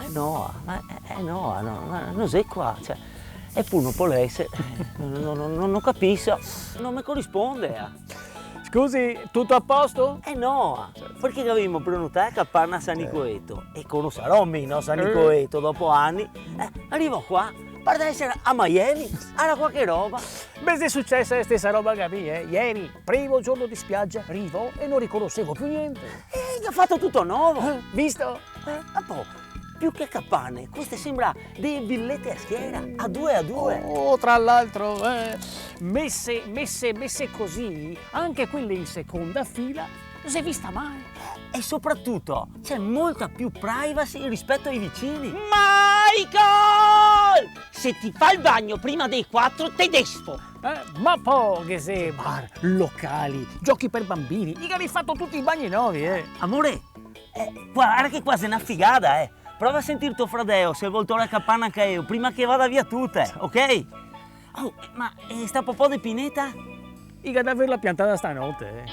No, non sei qua, cioè, e pure non può essere, non capisco, non mi corrisponde. Scusi, tutto a posto? No, perché abbiamo prenotato a Capanna San Nicoleto e conoscerò no, San Nicoleto dopo anni, arrivo qua, per essere a Miami, era qualche roba. Beh, è successa la stessa roba che a me, eh? Ieri, primo giorno di spiaggia, arrivo e non riconoscevo più niente. Gli ha fatto tutto nuovo. Visto? Più che capanne, queste sembra delle villette a schiera, a due. Oh, tra l'altro, messe così, anche quelle in seconda fila, non si è vista mai. E soprattutto c'è molta più privacy rispetto ai vicini. Michael! Se ti fa il bagno prima dei 4 te despo. Ma poi che sei bar, locali, giochi per bambini, gli hai fatto tutti i bagni nuovi, Amore, guarda che quasi è una figata, Prova a sentire tuo fratello, se vuol tornare a capanna che io, prima che vada via tutte, ok? Oh, ma sta popò di pineta? I cadaveri la piantata stanotte,